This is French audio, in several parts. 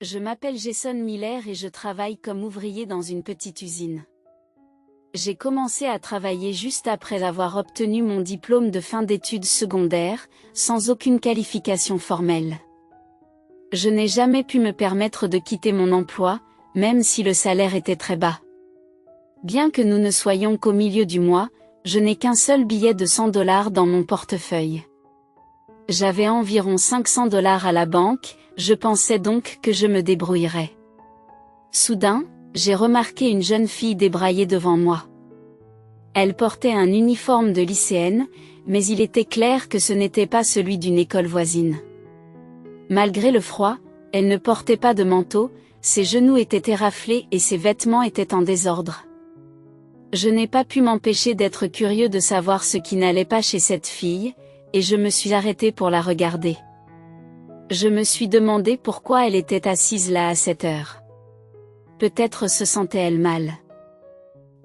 Je m'appelle Jason Miller et je travaille comme ouvrier dans une petite usine. J'ai commencé à travailler juste après avoir obtenu mon diplôme de fin d'études secondaires, sans aucune qualification formelle. Je n'ai jamais pu me permettre de quitter mon emploi, même si le salaire était très bas. Bien que nous ne soyons qu'au milieu du mois, je n'ai qu'un seul billet de $100 dans mon portefeuille. J'avais environ $500 à la banque, je pensais donc que je me débrouillerais. Soudain, j'ai remarqué une jeune fille débraillée devant moi. Elle portait un uniforme de lycéenne, mais il était clair que ce n'était pas celui d'une école voisine. Malgré le froid, elle ne portait pas de manteau, ses genoux étaient éraflés et ses vêtements étaient en désordre. Je n'ai pas pu m'empêcher d'être curieux de savoir ce qui n'allait pas chez cette fille, et je me suis arrêté pour la regarder. Je me suis demandé pourquoi elle était assise là à cette heure. Peut-être se sentait-elle mal.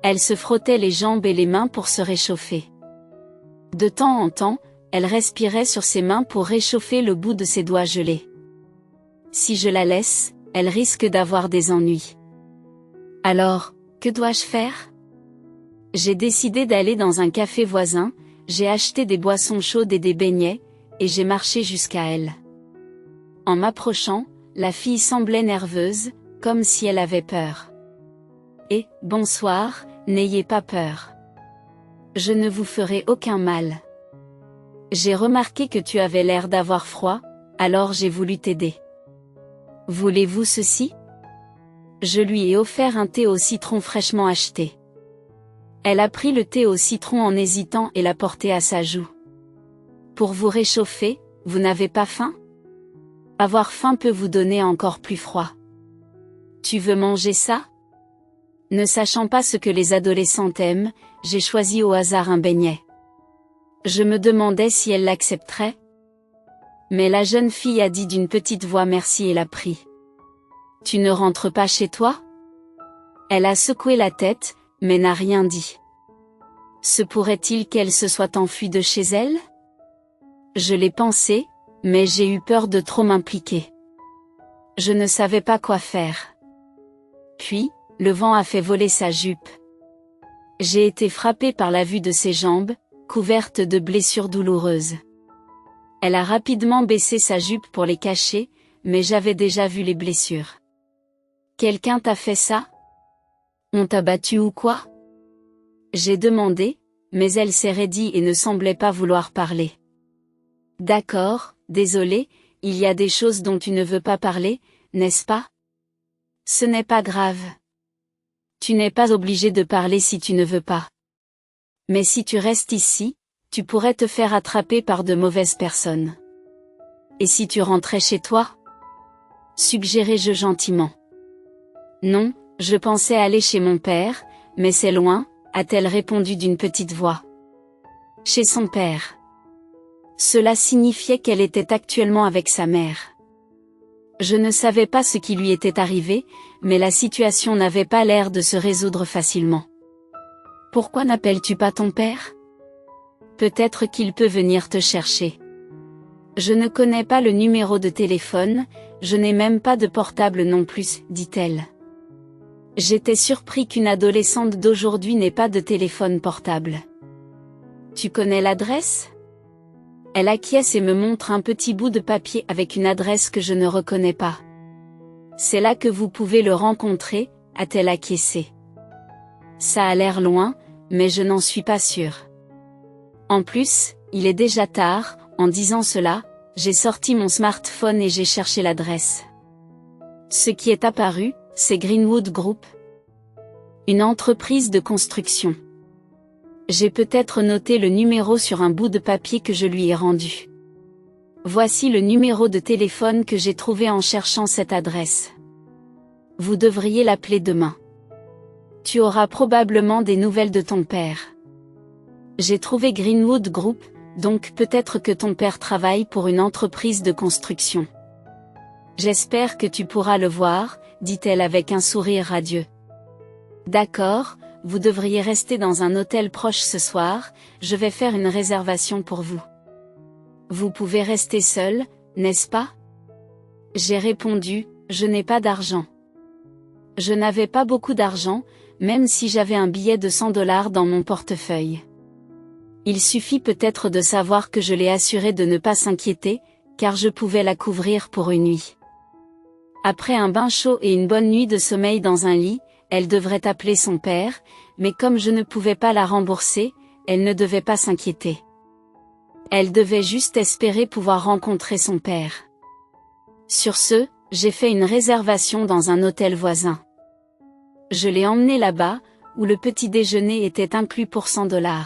Elle se frottait les jambes et les mains pour se réchauffer. De temps en temps, elle respirait sur ses mains pour réchauffer le bout de ses doigts gelés. Si je la laisse, elle risque d'avoir des ennuis. Alors, que dois-je faire? J'ai décidé d'aller dans un café voisin, j'ai acheté des boissons chaudes et des beignets, et j'ai marché jusqu'à elle. En m'approchant, la fille semblait nerveuse, comme si elle avait peur. Et, bonsoir, n'ayez pas peur. Je ne vous ferai aucun mal. J'ai remarqué que tu avais l'air d'avoir froid, alors j'ai voulu t'aider. Voulez-vous ceci? Je lui ai offert un thé au citron fraîchement acheté. Elle a pris le thé au citron en hésitant et l'a porté à sa joue. Pour vous réchauffer, vous n'avez pas faim? Avoir faim peut vous donner encore plus froid. Tu veux manger ça? Ne sachant pas ce que les adolescents aiment, j'ai choisi au hasard un beignet. Je me demandais si elle l'accepterait. Mais la jeune fille a dit d'une petite voix merci et l'a pris. Tu ne rentres pas chez toi? Elle a secoué la tête, mais n'a rien dit. Se pourrait-il qu'elle se soit enfuie de chez elle? Je l'ai pensé, mais j'ai eu peur de trop m'impliquer. Je ne savais pas quoi faire. Puis, le vent a fait voler sa jupe. J'ai été frappé par la vue de ses jambes, couvertes de blessures douloureuses. Elle a rapidement baissé sa jupe pour les cacher, mais j'avais déjà vu les blessures. Quelqu'un t'a fait ça? On t'a battu ou quoi? J'ai demandé, mais elle s'est raidie et ne semblait pas vouloir parler. D'accord, désolé, il y a des choses dont tu ne veux pas parler, n'est-ce pas? Ce n'est pas grave. Tu n'es pas obligé de parler si tu ne veux pas. Mais si tu restes ici, tu pourrais te faire attraper par de mauvaises personnes. Et si tu rentrais chez toi? Suggérai-je gentiment. Non, je pensais aller chez mon père, mais c'est loin, a-t-elle répondu d'une petite voix. Chez son père. Cela signifiait qu'elle était actuellement avec sa mère. Je ne savais pas ce qui lui était arrivé, mais la situation n'avait pas l'air de se résoudre facilement. Pourquoi n'appelles-tu pas ton père? Peut-être qu'il peut venir te chercher. Je ne connais pas le numéro de téléphone, je n'ai même pas de portable non plus, dit-elle. J'étais surpris qu'une adolescente d'aujourd'hui n'ait pas de téléphone portable. Tu connais l'adresse? Elle acquiesce et me montre un petit bout de papier avec une adresse que je ne reconnais pas. C'est là que vous pouvez le rencontrer, a-t-elle acquiescé. Ça a l'air loin, mais je n'en suis pas sûre. En plus, il est déjà tard, en disant cela, j'ai sorti mon smartphone et j'ai cherché l'adresse. Ce qui est apparu, c'est Greenwood Group. Une entreprise de construction. J'ai peut-être noté le numéro sur un bout de papier que je lui ai rendu. Voici le numéro de téléphone que j'ai trouvé en cherchant cette adresse. Vous devriez l'appeler demain. Tu auras probablement des nouvelles de ton père. J'ai trouvé Greenwood Group, donc peut-être que ton père travaille pour une entreprise de construction. J'espère que tu pourras le voir, dit-elle avec un sourire radieux. D'accord, vous devriez rester dans un hôtel proche ce soir, je vais faire une réservation pour vous. Vous pouvez rester seul, n'est-ce pas? J'ai répondu, Je n'ai pas d'argent. Je n'avais pas beaucoup d'argent, même si j'avais un billet de 100 $ dans mon portefeuille. Il suffit peut-être de savoir que je l'ai assurée de ne pas s'inquiéter, car je pouvais la couvrir pour une nuit. Après un bain chaud et une bonne nuit de sommeil dans un lit, elle devrait appeler son père, mais comme je ne pouvais pas la rembourser, elle ne devait pas s'inquiéter. Elle devait juste espérer pouvoir rencontrer son père. Sur ce, j'ai fait une réservation dans un hôtel voisin. Je l'ai emmenée là-bas, où le petit déjeuner était inclus pour 100 $.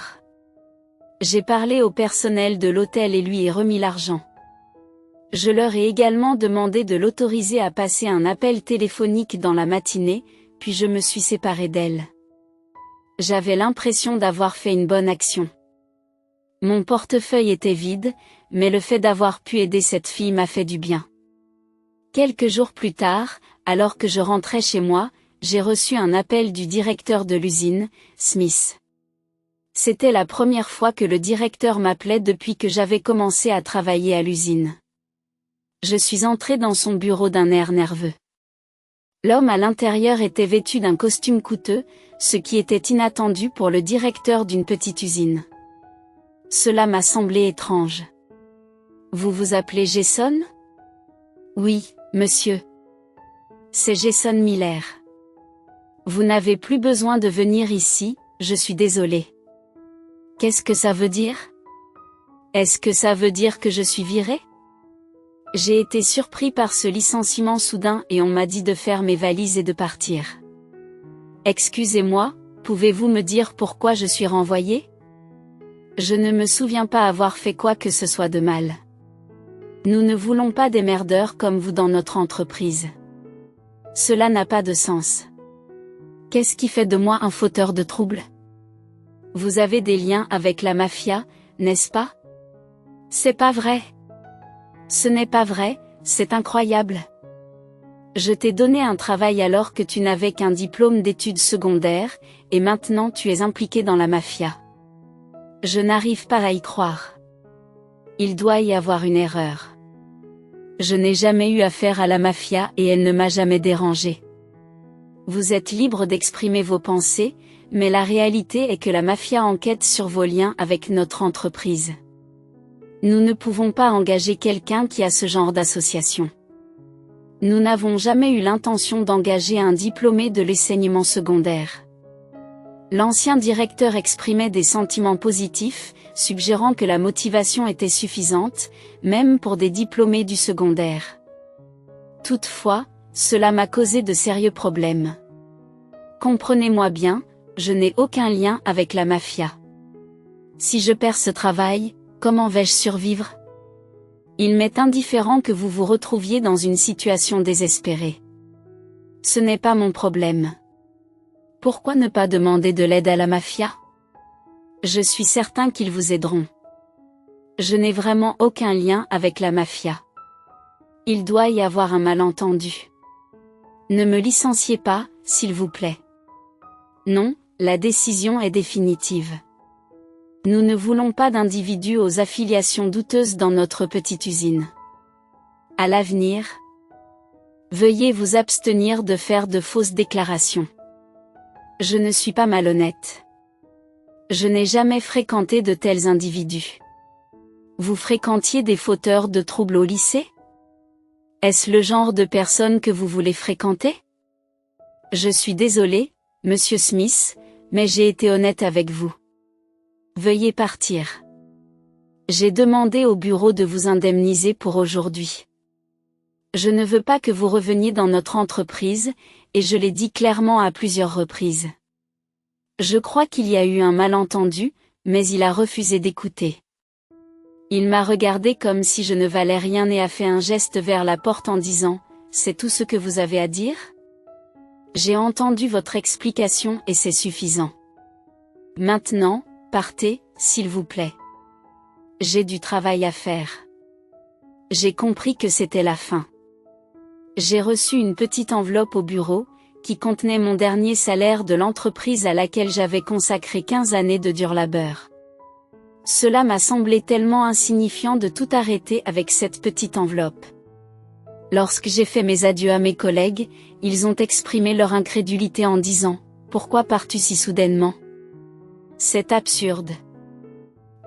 J'ai parlé au personnel de l'hôtel et lui ai remis l'argent. Je leur ai également demandé de l'autoriser à passer un appel téléphonique dans la matinée, puis je me suis séparée d'elle. J'avais l'impression d'avoir fait une bonne action. Mon portefeuille était vide, mais le fait d'avoir pu aider cette fille m'a fait du bien. Quelques jours plus tard, alors que je rentrais chez moi, j'ai reçu un appel du directeur de l'usine, Smith. C'était la première fois que le directeur m'appelait depuis que j'avais commencé à travailler à l'usine. Je suis entrée dans son bureau d'un air nerveux. L'homme à l'intérieur était vêtu d'un costume coûteux, ce qui était inattendu pour le directeur d'une petite usine. Cela m'a semblé étrange. « Vous vous appelez Jason ? » ?»« Oui, monsieur. C'est Jason Miller. »« Vous n'avez plus besoin de venir ici, je suis désolé. » »« Qu'est-ce que ça veut dire ? Est-ce que ça veut dire que je suis viré ? » J'ai été surpris par ce licenciement soudain et on m'a dit de faire mes valises et de partir. « Excusez-moi, pouvez-vous me dire pourquoi je suis renvoyé ? Je ne me souviens pas avoir fait quoi que ce soit de mal. Nous ne voulons pas des merdeurs comme vous dans notre entreprise. Cela n'a pas de sens. Qu'est-ce qui fait de moi un fauteur de troubles ? Vous avez des liens avec la mafia, n'est-ce pas ? C'est pas vrai. Ce n'est pas vrai, c'est incroyable. Je t'ai donné un travail alors que tu n'avais qu'un diplôme d'études secondaires, et maintenant tu es impliqué dans la mafia. Je n'arrive pas à y croire. Il doit y avoir une erreur. Je n'ai jamais eu affaire à la mafia et elle ne m'a jamais dérangé. Vous êtes libre d'exprimer vos pensées, mais la réalité est que la mafia enquête sur vos liens avec notre entreprise. Nous ne pouvons pas engager quelqu'un qui a ce genre d'association. Nous n'avons jamais eu l'intention d'engager un diplômé de l'enseignement secondaire. L'ancien directeur exprimait des sentiments positifs, suggérant que la motivation était suffisante, même pour des diplômés du secondaire. Toutefois, cela m'a causé de sérieux problèmes. Comprenez-moi bien, je n'ai aucun lien avec la mafia. Si je perds ce travail, comment vais-je survivre ? Il m'est indifférent que vous vous retrouviez dans une situation désespérée. Ce n'est pas mon problème. Pourquoi ne pas demander de l'aide à la mafia ? Je suis certain qu'ils vous aideront. Je n'ai vraiment aucun lien avec la mafia. Il doit y avoir un malentendu. Ne me licenciez pas, s'il vous plaît. Non, la décision est définitive. Nous ne voulons pas d'individus aux affiliations douteuses dans notre petite usine. À l'avenir, veuillez vous abstenir de faire de fausses déclarations. Je ne suis pas malhonnête. Je n'ai jamais fréquenté de tels individus. Vous fréquentiez des fauteurs de troubles au lycée ? Est-ce le genre de personnes que vous voulez fréquenter ? Je suis désolé, Monsieur Smith, mais j'ai été honnête avec vous. Veuillez partir. J'ai demandé au bureau de vous indemniser pour aujourd'hui. Je ne veux pas que vous reveniez dans notre entreprise, et je l'ai dit clairement à plusieurs reprises. Je crois qu'il y a eu un malentendu, mais il a refusé d'écouter. Il m'a regardé comme si je ne valais rien et a fait un geste vers la porte en disant « C'est tout ce que vous avez à dire ? J'ai entendu votre explication et c'est suffisant. Maintenant, partez, s'il vous plaît. J'ai du travail à faire. » J'ai compris que c'était la fin. J'ai reçu une petite enveloppe au bureau, qui contenait mon dernier salaire de l'entreprise à laquelle j'avais consacré 15 années de dur labeur. Cela m'a semblé tellement insignifiant de tout arrêter avec cette petite enveloppe. Lorsque j'ai fait mes adieux à mes collègues, ils ont exprimé leur incrédulité en disant « Pourquoi pars-tu si soudainement ?» C'est absurde.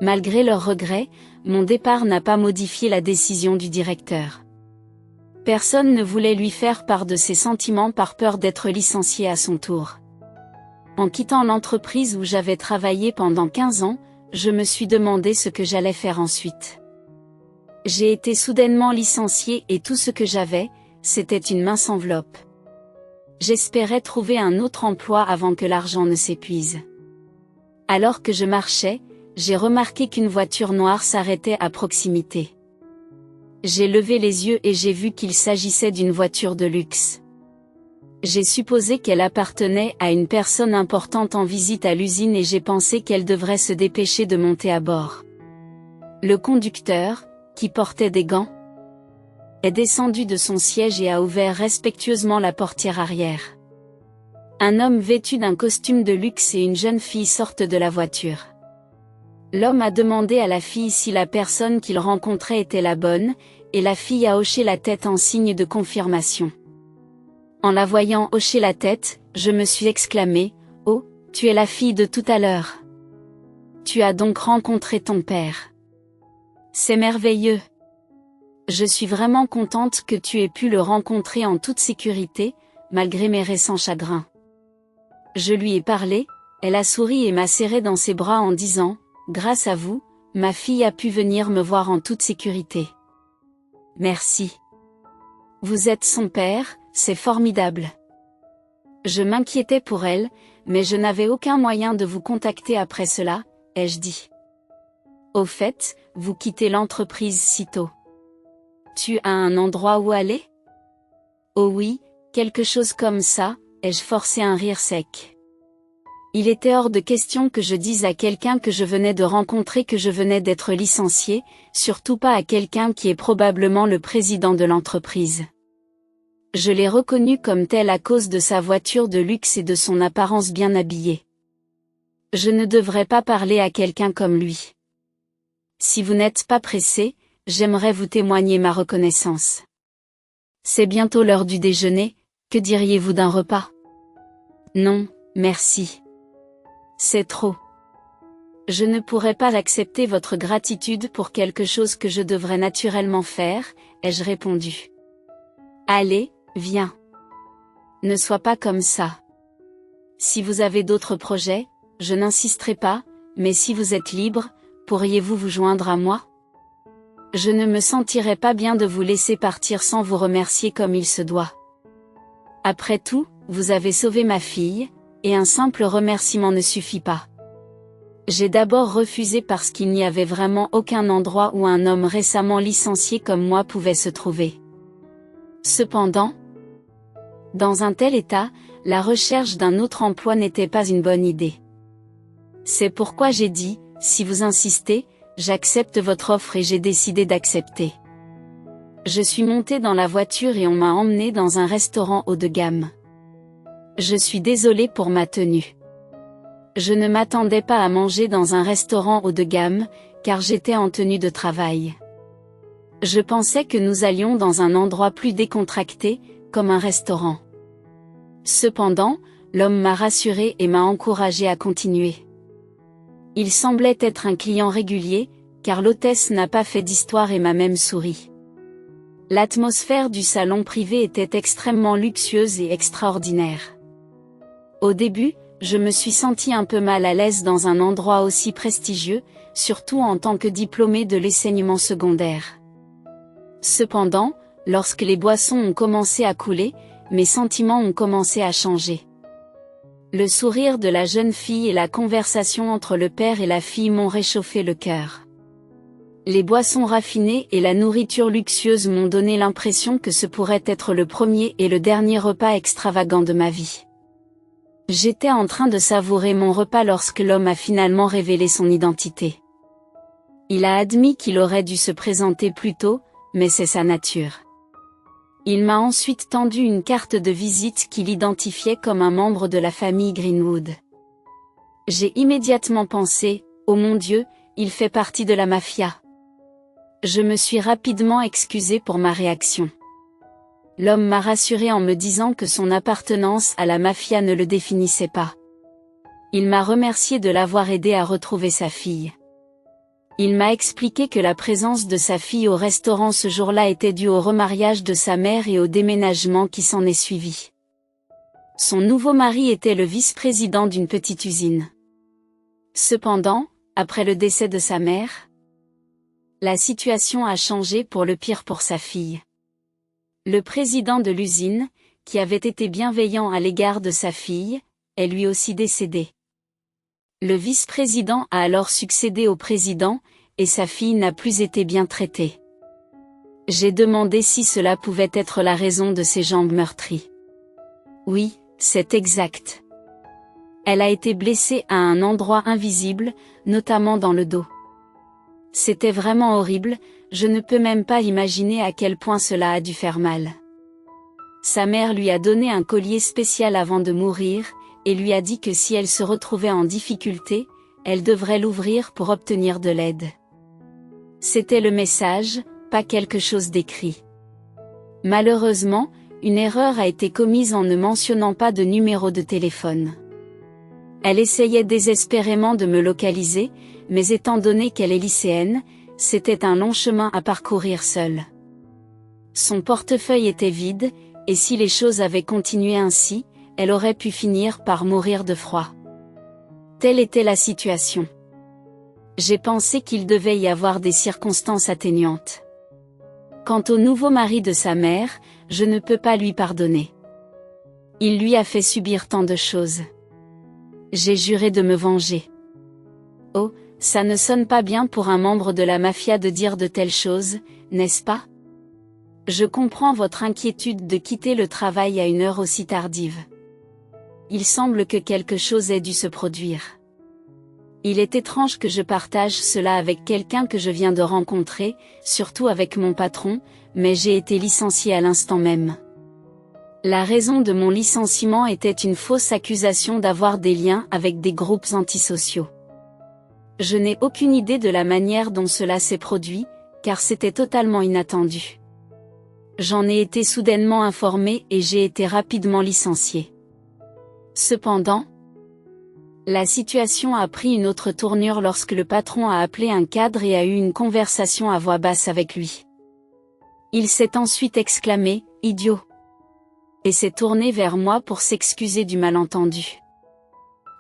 Malgré leurs regrets, mon départ n'a pas modifié la décision du directeur. Personne ne voulait lui faire part de ses sentiments par peur d'être licencié à son tour. En quittant l'entreprise où j'avais travaillé pendant 15 ans, je me suis demandé ce que j'allais faire ensuite. J'ai été soudainement licencié et tout ce que j'avais, c'était une mince enveloppe. J'espérais trouver un autre emploi avant que l'argent ne s'épuise. Alors que je marchais, j'ai remarqué qu'une voiture noire s'arrêtait à proximité. J'ai levé les yeux et j'ai vu qu'il s'agissait d'une voiture de luxe. J'ai supposé qu'elle appartenait à une personne importante en visite à l'usine et j'ai pensé qu'elle devrait se dépêcher de monter à bord. Le conducteur, qui portait des gants, est descendu de son siège et a ouvert respectueusement la portière arrière. Un homme vêtu d'un costume de luxe et une jeune fille sortent de la voiture. L'homme a demandé à la fille si la personne qu'il rencontrait était la bonne, et la fille a hoché la tête en signe de confirmation. En la voyant hocher la tête, je me suis exclamé « Oh, tu es la fille de tout à l'heure. Tu as donc rencontré ton père. C'est merveilleux. Je suis vraiment contente que tu aies pu le rencontrer en toute sécurité, malgré mes récents chagrins. » Je lui ai parlé, elle a souri et m'a serré dans ses bras en disant « Grâce à vous, ma fille a pu venir me voir en toute sécurité. Merci. Vous êtes son père, c'est formidable. » Je m'inquiétais pour elle, mais je n'avais aucun moyen de vous contacter après cela, ai-je dit. Au fait, vous quittez l'entreprise si tôt. Tu as un endroit où aller? Oh oui, quelque chose comme ça, ai-je forcé un rire sec. Il était hors de question que je dise à quelqu'un que je venais de rencontrer que je venais d'être licencié, surtout pas à quelqu'un qui est probablement le président de l'entreprise. Je l'ai reconnu comme tel à cause de sa voiture de luxe et de son apparence bien habillée. Je ne devrais pas parler à quelqu'un comme lui. Si vous n'êtes pas pressé, j'aimerais vous témoigner ma reconnaissance. C'est bientôt l'heure du déjeuner, que diriez-vous d'un repas? Non, merci. C'est trop. Je ne pourrais pas accepter votre gratitude pour quelque chose que je devrais naturellement faire, ai-je répondu. Allez, viens. Ne sois pas comme ça. Si vous avez d'autres projets, je n'insisterai pas, mais si vous êtes libre, pourriez-vous vous joindre à moi? Je ne me sentirais pas bien de vous laisser partir sans vous remercier comme il se doit. Après tout, vous avez sauvé ma fille, et un simple remerciement ne suffit pas. J'ai d'abord refusé parce qu'il n'y avait vraiment aucun endroit où un homme récemment licencié comme moi pouvait se trouver. Cependant, dans un tel état, la recherche d'un autre emploi n'était pas une bonne idée. C'est pourquoi j'ai dit, si vous insistez, j'accepte votre offre et j'ai décidé d'accepter. Je suis monté dans la voiture et on m'a emmené dans un restaurant haut de gamme. Je suis désolé pour ma tenue. Je ne m'attendais pas à manger dans un restaurant haut de gamme, car j'étais en tenue de travail. Je pensais que nous allions dans un endroit plus décontracté, comme un restaurant. Cependant, l'homme m'a rassuré et m'a encouragé à continuer. Il semblait être un client régulier, car l'hôtesse n'a pas fait d'histoire et m'a même souri. L'atmosphère du salon privé était extrêmement luxueuse et extraordinaire. Au début, je me suis senti un peu mal à l'aise dans un endroit aussi prestigieux, surtout en tant que diplômé de l'enseignement secondaire. Cependant, lorsque les boissons ont commencé à couler, mes sentiments ont commencé à changer. Le sourire de la jeune fille et la conversation entre le père et la fille m'ont réchauffé le cœur. Les boissons raffinées et la nourriture luxueuse m'ont donné l'impression que ce pourrait être le premier et le dernier repas extravagant de ma vie. J'étais en train de savourer mon repas lorsque l'homme a finalement révélé son identité. Il a admis qu'il aurait dû se présenter plus tôt, mais c'est sa nature. Il m'a ensuite tendu une carte de visite qui l'identifiait comme un membre de la famille Greenwood. J'ai immédiatement pensé, oh mon Dieu, il fait partie de la mafia. Je me suis rapidement excusé pour ma réaction. L'homme m'a rassuré en me disant que son appartenance à la mafia ne le définissait pas. Il m'a remercié de l'avoir aidé à retrouver sa fille. Il m'a expliqué que la présence de sa fille au restaurant ce jour-là était due au remariage de sa mère et au déménagement qui s'en est suivi. Son nouveau mari était le vice-président d'une petite usine. Cependant, après le décès de sa mère, la situation a changé pour le pire pour sa fille. Le président de l'usine, qui avait été bienveillant à l'égard de sa fille, est lui aussi décédé. Le vice-président a alors succédé au président, et sa fille n'a plus été bien traitée. J'ai demandé si cela pouvait être la raison de ses jambes meurtries. Oui, c'est exact. Elle a été blessée à un endroit invisible, notamment dans le dos. C'était vraiment horrible, je ne peux même pas imaginer à quel point cela a dû faire mal. Sa mère lui a donné un collier spécial avant de mourir, et lui a dit que si elle se retrouvait en difficulté, elle devrait l'ouvrir pour obtenir de l'aide. C'était le message, pas quelque chose d'écrit. Malheureusement, une erreur a été commise en ne mentionnant pas de numéro de téléphone. Elle essayait désespérément de me localiser, mais étant donné qu'elle est lycéenne, c'était un long chemin à parcourir seule. Son portefeuille était vide, et si les choses avaient continué ainsi, elle aurait pu finir par mourir de froid. Telle était la situation. J'ai pensé qu'il devait y avoir des circonstances atténuantes. Quant au nouveau mari de sa mère, je ne peux pas lui pardonner. Il lui a fait subir tant de choses. J'ai juré de me venger. Oh, ça ne sonne pas bien pour un membre de la mafia de dire de telles choses, n'est-ce pas? Je comprends votre inquiétude de quitter le travail à une heure aussi tardive. Il semble que quelque chose ait dû se produire. Il est étrange que je partage cela avec quelqu'un que je viens de rencontrer, surtout avec mon patron, mais j'ai été licencié à l'instant même. La raison de mon licenciement était une fausse accusation d'avoir des liens avec des groupes antisociaux. Je n'ai aucune idée de la manière dont cela s'est produit, car c'était totalement inattendu. J'en ai été soudainement informé et j'ai été rapidement licencié. Cependant, la situation a pris une autre tournure lorsque le patron a appelé un cadre et a eu une conversation à voix basse avec lui. Il s'est ensuite exclamé « Idiot !» et s'est tourné vers moi pour s'excuser du malentendu.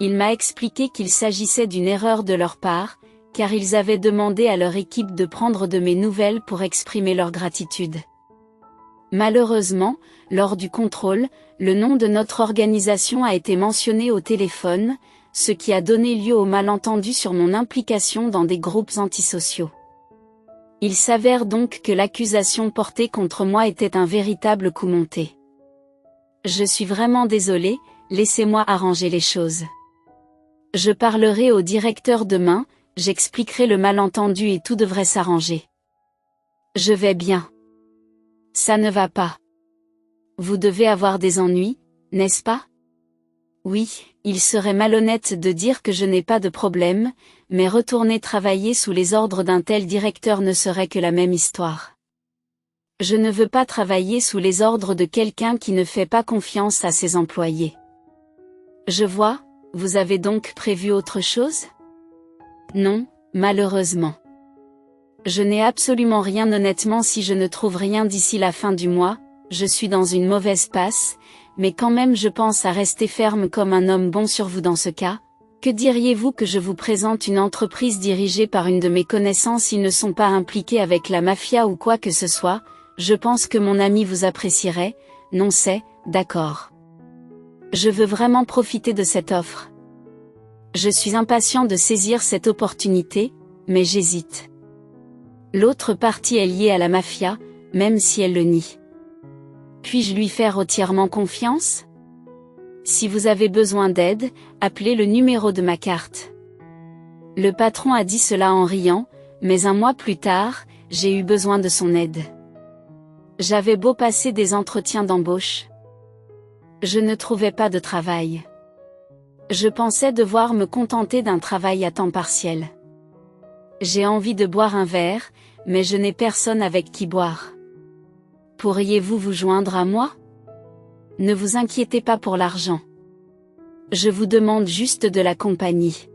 Il m'a expliqué qu'il s'agissait d'une erreur de leur part, car ils avaient demandé à leur équipe de prendre de mes nouvelles pour exprimer leur gratitude. Malheureusement, lors du contrôle, le nom de notre organisation a été mentionné au téléphone, ce qui a donné lieu au malentendu sur mon implication dans des groupes antisociaux. Il s'avère donc que l'accusation portée contre moi était un véritable coup monté. Je suis vraiment désolé, laissez-moi arranger les choses. Je parlerai au directeur demain, j'expliquerai le malentendu et tout devrait s'arranger. Je vais bien. Ça ne va pas. Vous devez avoir des ennuis, n'est-ce pas? Oui, il serait malhonnête de dire que je n'ai pas de problème, mais retourner travailler sous les ordres d'un tel directeur ne serait que la même histoire. Je ne veux pas travailler sous les ordres de quelqu'un qui ne fait pas confiance à ses employés. Je vois, vous avez donc prévu autre chose? Non, malheureusement. Je n'ai absolument rien honnêtement si je ne trouve rien d'ici la fin du mois, je suis dans une mauvaise passe, mais quand même je pense à rester ferme comme un homme bon sur vous dans ce cas. Que diriez-vous que je vous présente une entreprise dirigée par une de mes connaissances? Ils ne sont pas impliqués avec la mafia ou quoi que ce soit, je pense que mon ami vous apprécierait, non c'est, d'accord. Je veux vraiment profiter de cette offre. Je suis impatient de saisir cette opportunité, mais j'hésite. L'autre partie est liée à la mafia, même si elle le nie. Puis-je lui faire entièrement confiance? Si vous avez besoin d'aide, appelez le numéro de ma carte. Le patron a dit cela en riant, mais un mois plus tard, j'ai eu besoin de son aide. J'avais beau passer des entretiens d'embauche. Je ne trouvais pas de travail. Je pensais devoir me contenter d'un travail à temps partiel. J'ai envie de boire un verre, mais je n'ai personne avec qui boire. Pourriez-vous vous joindre à moi? Ne vous inquiétez pas pour l'argent. Je vous demande juste de la compagnie.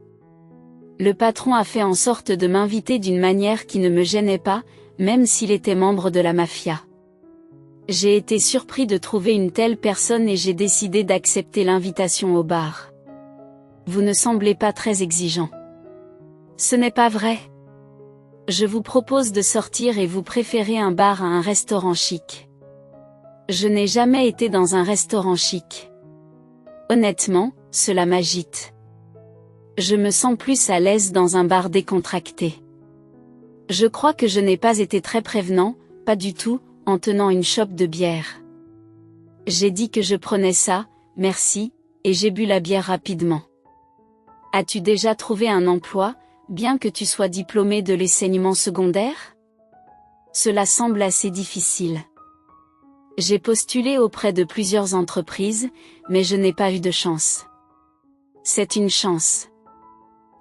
Le patron a fait en sorte de m'inviter d'une manière qui ne me gênait pas, même s'il était membre de la mafia. J'ai été surpris de trouver une telle personne et j'ai décidé d'accepter l'invitation au bar. Vous ne semblez pas très exigeant. Ce n'est pas vrai. Je vous propose de sortir et vous préférez un bar à un restaurant chic. Je n'ai jamais été dans un restaurant chic. Honnêtement, cela m'agite. Je me sens plus à l'aise dans un bar décontracté. Je crois que je n'ai pas été très prévenant, pas du tout, en tenant une chope de bière. J'ai dit que je prenais ça, merci, et j'ai bu la bière rapidement. As-tu déjà trouvé un emploi, bien que tu sois diplômé de l'enseignement secondaire? Cela semble assez difficile. J'ai postulé auprès de plusieurs entreprises, mais je n'ai pas eu de chance. C'est une chance.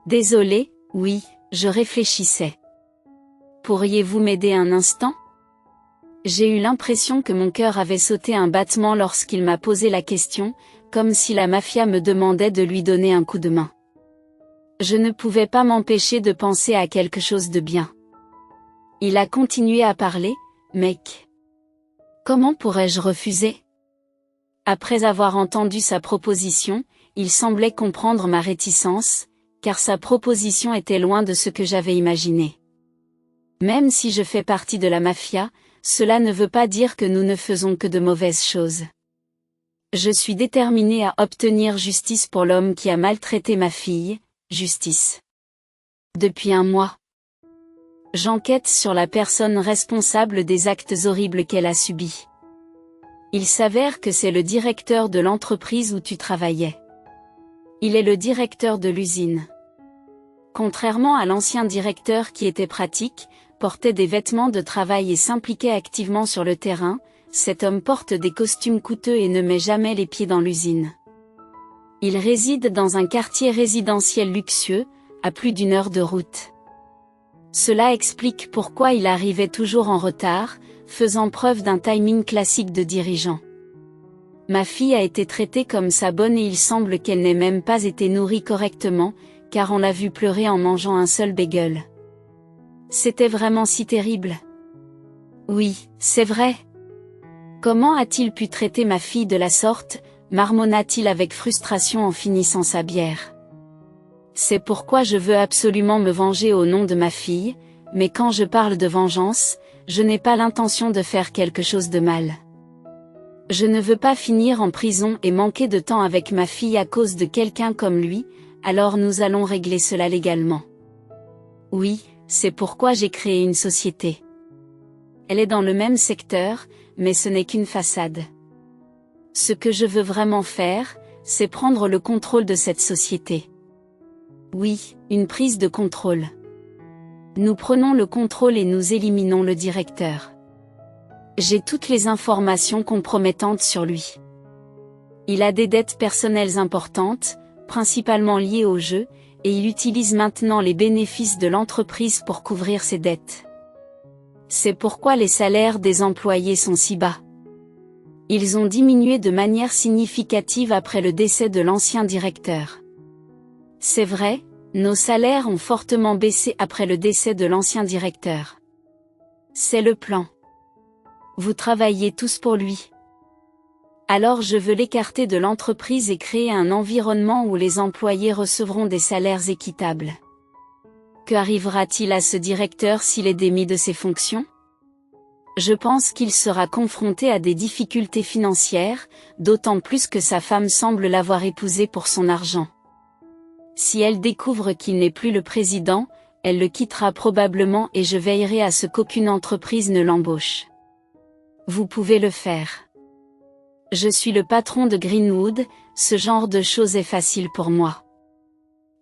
Désolé, oui, je réfléchissais. Pourriez-vous m'aider un instant? J'ai eu l'impression que mon cœur avait sauté un battement lorsqu'il m'a posé la question, comme si la mafia me demandait de lui donner un coup de main. Je ne pouvais pas m'empêcher de penser à quelque chose de bien. Il a continué à parler, mec. Comment pourrais-je refuser? Après avoir entendu sa proposition, il semblait comprendre ma réticence, car sa proposition était loin de ce que j'avais imaginé. Même si je fais partie de la mafia, cela ne veut pas dire que nous ne faisons que de mauvaises choses. Je suis déterminé à obtenir justice pour l'homme qui a maltraité ma fille, justice. Depuis un mois, j'enquête sur la personne responsable des actes horribles qu'elle a subis. Il s'avère que c'est le directeur de l'entreprise où tu travaillais. Il est le directeur de l'usine. Contrairement à l'ancien directeur qui était pratique, portait des vêtements de travail et s'impliquait activement sur le terrain, cet homme porte des costumes coûteux et ne met jamais les pieds dans l'usine. Il réside dans un quartier résidentiel luxueux, à plus d'1 heure de route. Cela explique pourquoi il arrivait toujours en retard, faisant preuve d'un timing classique de dirigeant. Ma fille a été traitée comme sa bonne et il semble qu'elle n'ait même pas été nourrie correctement, car on l'a vue pleurer en mangeant un seul bagel. C'était vraiment si terrible. Oui, c'est vrai. Comment a-t-il pu traiter ma fille de la sorte, marmonna-t-il avec frustration en finissant sa bière. C'est pourquoi je veux absolument me venger au nom de ma fille, mais quand je parle de vengeance, je n'ai pas l'intention de faire quelque chose de mal. Je ne veux pas finir en prison et manquer de temps avec ma fille à cause de quelqu'un comme lui, alors nous allons régler cela légalement. Oui, c'est pourquoi j'ai créé une société. Elle est dans le même secteur, mais ce n'est qu'une façade. Ce que je veux vraiment faire, c'est prendre le contrôle de cette société. Oui, une prise de contrôle. Nous prenons le contrôle et nous éliminons le directeur. J'ai toutes les informations compromettantes sur lui. Il a des dettes personnelles importantes, principalement liées au jeu, et il utilise maintenant les bénéfices de l'entreprise pour couvrir ses dettes. C'est pourquoi les salaires des employés sont si bas. Ils ont diminué de manière significative après le décès de l'ancien directeur. C'est vrai, nos salaires ont fortement baissé après le décès de l'ancien directeur. C'est le plan. Vous travaillez tous pour lui. Alors je veux l'écarter de l'entreprise et créer un environnement où les employés recevront des salaires équitables. Qu'arrivera-t-il à ce directeur s'il est démis de ses fonctions? Je pense qu'il sera confronté à des difficultés financières, d'autant plus que sa femme semble l'avoir épousé pour son argent. Si elle découvre qu'il n'est plus le président, elle le quittera probablement et je veillerai à ce qu'aucune entreprise ne l'embauche. Vous pouvez le faire. Je suis le patron de Greenwood, ce genre de choses est facile pour moi.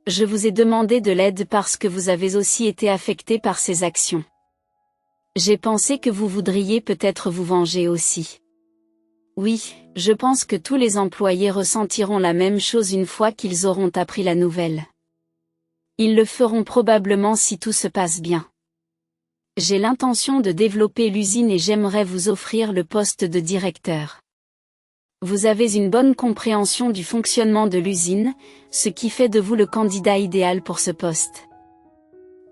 Je vous ai demandé de l'aide parce que vous avez aussi été affecté par ces actions. J'ai pensé que vous voudriez peut-être vous venger aussi. Oui, je pense que tous les employés ressentiront la même chose une fois qu'ils auront appris la nouvelle. Ils le feront probablement si tout se passe bien. J'ai l'intention de développer l'usine et j'aimerais vous offrir le poste de directeur. Vous avez une bonne compréhension du fonctionnement de l'usine, ce qui fait de vous le candidat idéal pour ce poste.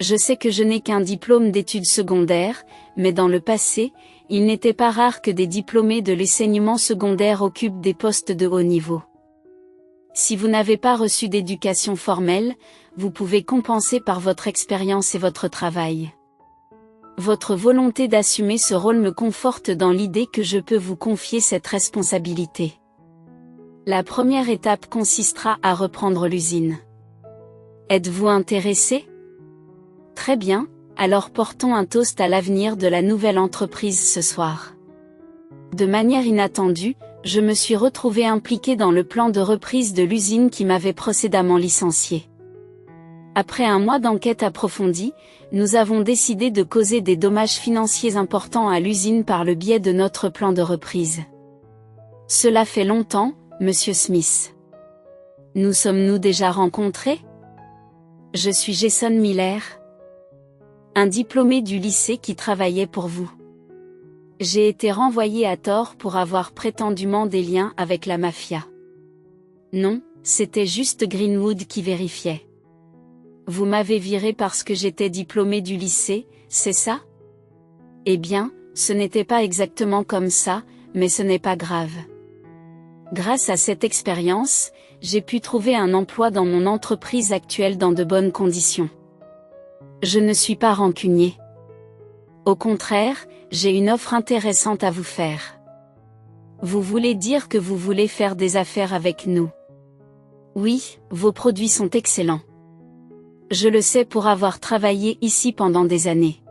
Je sais que je n'ai qu'un diplôme d'études secondaires, mais dans le passé, il n'était pas rare que des diplômés de l'enseignement secondaire occupent des postes de haut niveau. Si vous n'avez pas reçu d'éducation formelle, vous pouvez compenser par votre expérience et votre travail. Votre volonté d'assumer ce rôle me conforte dans l'idée que je peux vous confier cette responsabilité. La première étape consistera à reprendre l'usine. Êtes-vous intéressé? Très bien, alors portons un toast à l'avenir de la nouvelle entreprise ce soir. De manière inattendue, je me suis retrouvé impliqué dans le plan de reprise de l'usine qui m'avait précédemment licencié. Après un mois d'enquête approfondie, nous avons décidé de causer des dommages financiers importants à l'usine par le biais de notre plan de reprise. Cela fait longtemps, Monsieur Smith. Nous sommes-nous déjà rencontrés? Je suis Jason Miller, un diplômé du lycée qui travaillait pour vous. J'ai été renvoyé à tort pour avoir prétendument des liens avec la mafia. Non, c'était juste Greenwood qui vérifiait. Vous m'avez viré parce que j'étais diplômé du lycée, c'est ça? Eh bien, ce n'était pas exactement comme ça, mais ce n'est pas grave. Grâce à cette expérience, j'ai pu trouver un emploi dans mon entreprise actuelle dans de bonnes conditions. Je ne suis pas rancunier. Au contraire, j'ai une offre intéressante à vous faire. Vous voulez dire que vous voulez faire des affaires avec nous? Oui, vos produits sont excellents. Je le sais pour avoir travaillé ici pendant des années.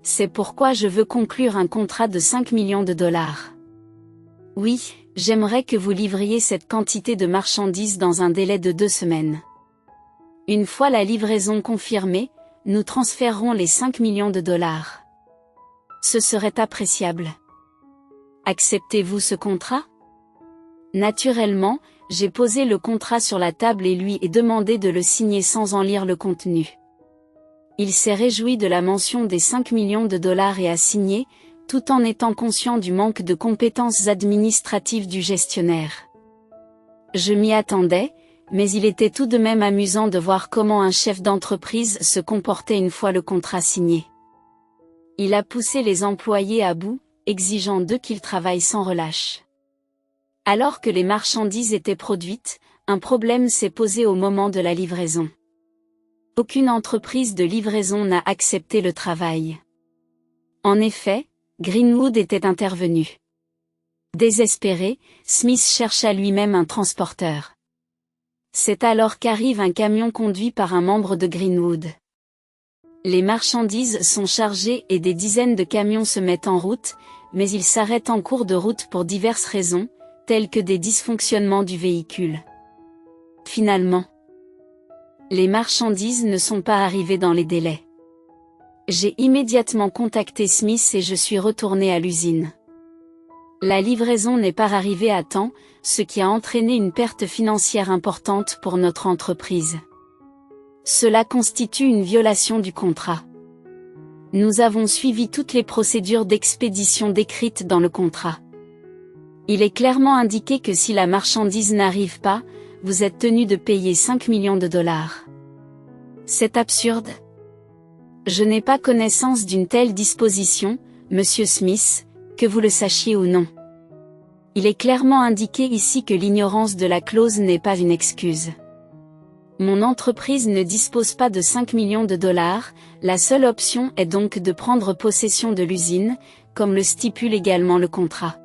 C'est pourquoi je veux conclure un contrat de 5 millions de dollars. Oui, j'aimerais que vous livriez cette quantité de marchandises dans un délai de 2 semaines. Une fois la livraison confirmée, nous transférerons les 5 millions de dollars. Ce serait appréciable. Acceptez-vous ce contrat? Naturellement, j'ai posé le contrat sur la table et lui ai demandé de le signer sans en lire le contenu. Il s'est réjoui de la mention des 5 millions de dollars et a signé, tout en étant conscient du manque de compétences administratives du gestionnaire. Je m'y attendais, mais il était tout de même amusant de voir comment un chef d'entreprise se comportait une fois le contrat signé. Il a poussé les employés à bout, exigeant d'eux qu'ils travaillent sans relâche. Alors que les marchandises étaient produites, un problème s'est posé au moment de la livraison. Aucune entreprise de livraison n'a accepté le travail. En effet, Greenwood était intervenu. Désespéré, Smith chercha lui-même un transporteur. C'est alors qu'arrive un camion conduit par un membre de Greenwood. Les marchandises sont chargées et des dizaines de camions se mettent en route, mais ils s'arrêtent en cours de route pour diverses raisons, tels que des dysfonctionnements du véhicule. Finalement, les marchandises ne sont pas arrivées dans les délais. J'ai immédiatement contacté Smith et je suis retourné à l'usine. La livraison n'est pas arrivée à temps, ce qui a entraîné une perte financière importante pour notre entreprise. Cela constitue une violation du contrat. Nous avons suivi toutes les procédures d'expédition décrites dans le contrat. Il est clairement indiqué que si la marchandise n'arrive pas, vous êtes tenu de payer 5 millions de dollars. C'est absurde. Je n'ai pas connaissance d'une telle disposition, Monsieur Smith, que vous le sachiez ou non. Il est clairement indiqué ici que l'ignorance de la clause n'est pas une excuse. Mon entreprise ne dispose pas de 5 millions de dollars, la seule option est donc de prendre possession de l'usine, comme le stipule également le contrat.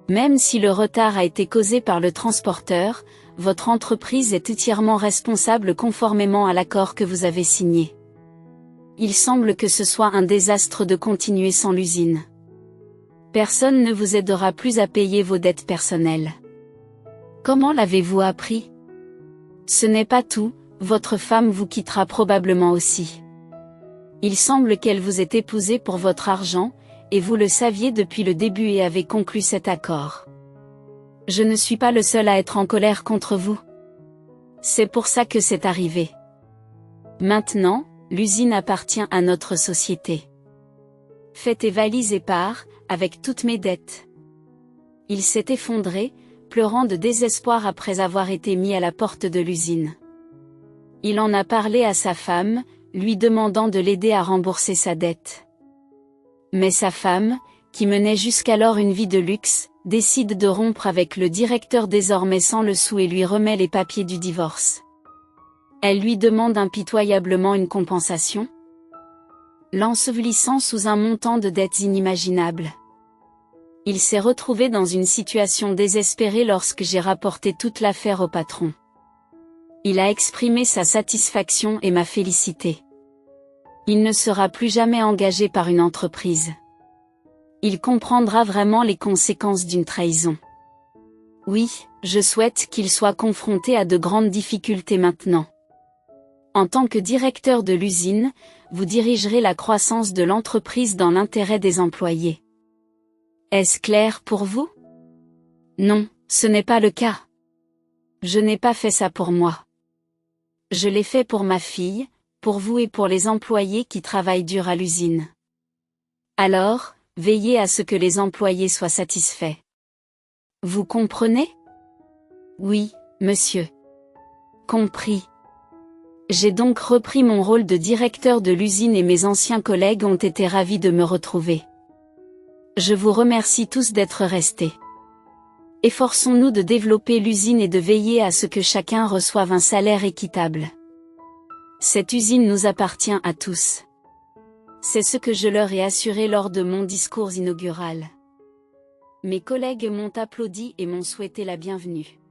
Même si le retard a été causé par le transporteur, votre entreprise est entièrement responsable conformément à l'accord que vous avez signé. Il semble que ce soit un désastre de continuer sans l'usine. Personne ne vous aidera plus à payer vos dettes personnelles. Comment l'avez-vous appris? Ce n'est pas tout, votre femme vous quittera probablement aussi. Il semble qu'elle vous ait épousé pour votre argent, et vous le saviez depuis le début et avez conclu cet accord. Je ne suis pas le seul à être en colère contre vous. C'est pour ça que c'est arrivé. Maintenant, l'usine appartient à notre société. Fais tes valises et pars, avec toutes mes dettes. Il s'est effondré, pleurant de désespoir après avoir été mis à la porte de l'usine. Il en a parlé à sa femme, lui demandant de l'aider à rembourser sa dette. Mais sa femme, qui menait jusqu'alors une vie de luxe, décide de rompre avec le directeur désormais sans le sou et lui remet les papiers du divorce. Elle lui demande impitoyablement une compensation, l'ensevelissant sous un montant de dettes inimaginable. Il s'est retrouvé dans une situation désespérée lorsque j'ai rapporté toute l'affaire au patron. Il a exprimé sa satisfaction et m'a félicité. Il ne sera plus jamais engagé par une entreprise. Il comprendra vraiment les conséquences d'une trahison. Oui, je souhaite qu'il soit confronté à de grandes difficultés maintenant. En tant que directeur de l'usine, vous dirigerez la croissance de l'entreprise dans l'intérêt des employés. Est-ce clair pour vous? Non, ce n'est pas le cas. Je n'ai pas fait ça pour moi. Je l'ai fait pour ma fille, pour vous et pour les employés qui travaillent dur à l'usine. Alors, veillez à ce que les employés soient satisfaits. Vous comprenez? Oui, monsieur. Compris. J'ai donc repris mon rôle de directeur de l'usine et mes anciens collègues ont été ravis de me retrouver. Je vous remercie tous d'être restés. Efforçons-nous de développer l'usine et de veiller à ce que chacun reçoive un salaire équitable. Cette usine nous appartient à tous. C'est ce que je leur ai assuré lors de mon discours inaugural. Mes collègues m'ont applaudi et m'ont souhaité la bienvenue.